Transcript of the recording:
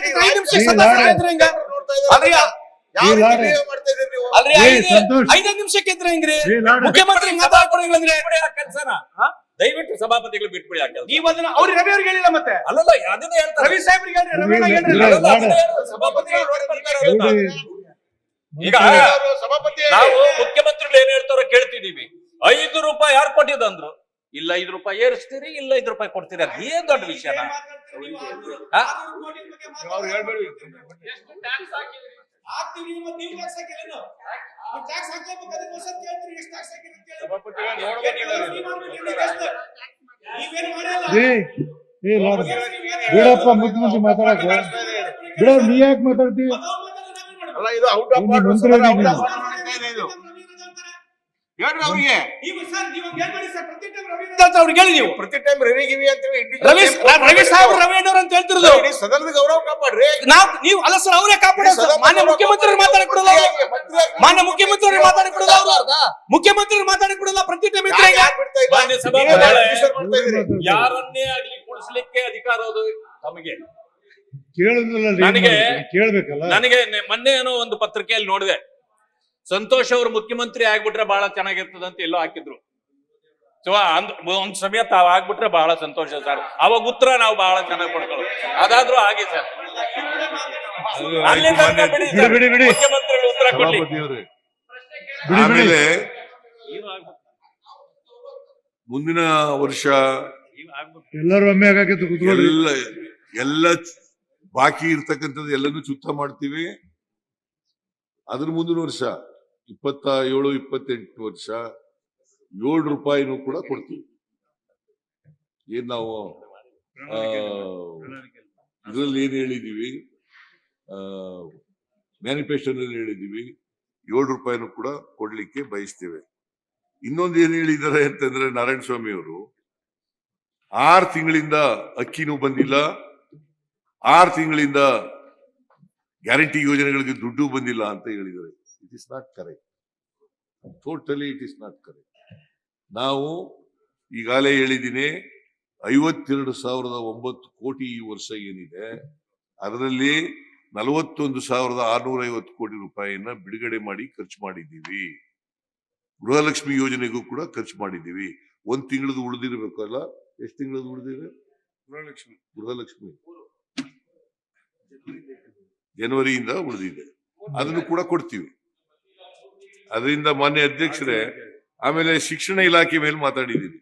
ಮಾತಾಡ್ತಿದ್ರೆ 5 ನಿಮಿಷ ಸತಾಯಿದ್ರೆ ಹಿಂಗ ಅಲ್ರಿ ಅಲ್ರಿ 5 ನಿಮಿಷಕ್ಕೆ ಇದ್ರೆ ಹೆಂಗ್ರಿ ಮುಖ್ಯಮಂತ್ರಿ ಮಾತಾಡ್ಕೊಡಂಗಿಲ್ಲ ಕೆಲಸನ ದಯವಿಟ್ಟು ಸಭಾಪತಿಗಳು ಬಿಟ್ಬಿಡಿ ಆ ಕೆಲಸ. ನೀವು ಅದನ್ನ ಅವ್ರಿಗೆ ರವಿ ಅವ್ರಿಗೆ ಹೇಳಿಲ್ಲ ಮತ್ತೆ ಅಲ್ಲಲ್ಲ ಅದನ್ನೇ ಹೇಳ್ತಾರೆ ರವಿ ಸಾಹೇಬ್ರಿಗೆ ಹೇಳ್ರಿ ಸಭಾಪತಿಗಳು ಈಗ ನಾವು ಮುಖ್ಯಮಂತ್ರಿಗಳು ಏನ್ ಹೇಳ್ತಾರೋ ಕೇಳ್ತಿದೀವಿ. 5 ರೂಪಾಯಿ ಯಾರು ಕೊಟ್ಟಿದಂದ್ರು ಇಲ್ಲ 5 ರೂಪಾಯಿ ಏರಿಸ್ತೀರಿ ಇಲ್ಲ 5 ರೂಪಾಯಿ ಕೊಡ್ತೀರಿ ಅದು ಏನ್ ದೊಡ್ಡ ವಿಷಯನ? ಬಿಡಪ್ಪ ಮುಖ್ಯಮಂತ್ರಿ ಮಾತಾಡಕ ಬಿಡ ನೀ ಯಾಕೆ ಮಾತಾಡ್ತೀವಿ? ಅವ್ರಿಗೆ ಹೇಳಿ ನೀವು ಪ್ರತಿ ಟೈಮ್ ರವಿ ಗಿವಿ ಅಂತ ರವಿ ಸಾಹೇಬ್ ರವಿ ಅಣ್ಣವ್ರು ಅಂತ ಹೇಳ್ತಿರೋದು ಸದನದ ಗೌರವ ಕಾಪಾಡ್ರಿ. ನೀವು ಅಲ್ಲ ಸರ್ ಅವರೇ ಕಾಪಾಡೋದು. ಮಾನ್ಯ ಮುಖ್ಯಮಂತ್ರಿ ಮಾತಾಡಿ ಕೊಡಲ್ಲ ಮಾನ್ಯ ಮುಖ್ಯಮಂತ್ರಿ ಮಾತಾಡಿ ಕೊಡಲ್ಲ ಮುಖ್ಯಮಂತ್ರಿ ಮಾತಾಡಿ ಕೊಡಲ್ಲ ಪ್ರತಿ ಟೈಮ್ ಮಾನ್ಯ ಸಭಾಪತಿಗಳೇ ಯಾರನ್ನೇ ಆಗ್ಲಿ ಕುಡಿಸ್ಲಿಕ್ಕೆ ಅಧಿಕಾರ ತಮಗೆ ಕೇಳಬೇಕಲ್ಲ. ನನಗೆ ಮೊನ್ನೆ ಏನೋ ಒಂದು ಪತ್ರಿಕೆಯಲ್ಲಿ ನೋಡಿದೆ, ಸಂತೋಷ್ ಅವರು ಮುಖ್ಯಮಂತ್ರಿ ಆಗ್ಬಿಟ್ರೆ ಬಹಳ ಚೆನ್ನಾಗಿರ್ತದ ಅಂತ ಎಲ್ಲೋ ಹಾಕಿದ್ರು. ಸೊ ಒಂದ್ ಸಮಯ ತಾವ್ ಆಗ್ಬಿಟ್ರೆ ಬಹಳ ಸಂತೋಷ ಸರ್, ಅವಾಗ ಉತ್ತರ ನಾವು ಬಹಳ ಚೆನ್ನಾಗಿ ಪಡ್ಕೊಳ್ಳೋದು. ಅದಾದ್ರೂ ಹಾಗೆ ಸರ್, ಮುಖ್ಯಮಂತ್ರಿಗಳು ಉತ್ತರ ಕೊಡ್ಲಿ. ಆಮೇಲೆ ಮುಂದಿನ ವರ್ಷ ಎಲ್ಲರೂ ಒಮ್ಮೆ ಎಲ್ಲ ಬಾಕಿ ಇರ್ತಕ್ಕಂಥದ್ದು ಎಲ್ಲನೂ ಚುತ್ತ ಮಾಡ್ತೀವಿ. ಅದ್ರ ಮುಂದಿನ ವರ್ಷ 27-28 ವರ್ಷ 7 ರೂಪಾಯಿನೂ ಕೂಡ ಕೊಡ್ತೀವಿ. ಏನ್ ನಾವು ಇದ್ರಲ್ಲಿ ಏನ್ ಹೇಳಿದೀವಿ, ಮ್ಯಾನಿಫೆಸ್ಟೋನಲ್ಲಿ ಹೇಳಿದೀವಿ 7 ರೂಪಾಯಿನೂ ಕೂಡ ಕೊಡ್ಲಿಕ್ಕೆ ಬಯಸ್ತೇವೆ. ಇನ್ನೊಂದು ಏನ್ ಹೇಳಿದ್ದಾರೆ ಅಂತಂದ್ರೆ ನಾರಾಯಣ ಸ್ವಾಮಿ ಅವರು 6 ತಿಂಗಳಿಂದ ಅಕ್ಕಿನೂ ಬಂದಿಲ್ಲ, 6 ತಿಂಗಳಿಂದ ಗ್ಯಾರಂಟಿ ಯೋಜನೆಗಳಿಗೆ ದುಡ್ಡು ಬಂದಿಲ್ಲ ಅಂತ ಹೇಳಿದ್ದಾರೆ. It is not correct, totally it is not correct. ನಾವು ಈಗಾಗಲೇ ಹೇಳಿದ್ದೀನಿ 52,009 ಕೋಟಿ ಈ ವರ್ಷ ಏನಿದೆ ಅದರಲ್ಲಿ 41,650 ಕೋಟಿ ರೂಪಾಯಿಯನ್ನ ಬಿಡುಗಡೆ ಮಾಡಿ ಖರ್ಚು ಮಾಡಿದ್ದೀವಿ. ಗೃಹಲಕ್ಷ್ಮಿ ಯೋಜನೆಗೂ ಕೂಡ ಖರ್ಚು ಮಾಡಿದ್ದೀವಿ. 1 ತಿಂಗಳದ್ದು ಉಳಿದಿರ್ಬೇಕಲ್ಲ, ಎಷ್ಟು ತಿಂಗಳದ್ದು ಉಳಿದಿದೆ ಗೃಹಲಕ್ಷ್ಮಿ? ಜನವರಿಯಿಂದ ಉಳಿದಿದೆ, ಅದನ್ನು ಕೂಡ ಕೊಡ್ತೀವಿ. ಅದರಿಂದ ಮಾನ್ಯ ಅಧ್ಯಕ್ಷರೇ, ಆಮೇಲೆ ಶಿಕ್ಷಣ ಇಲಾಖೆ ಮೇಲೆ ಮಾತಾಡಿದ್ದೀವಿ.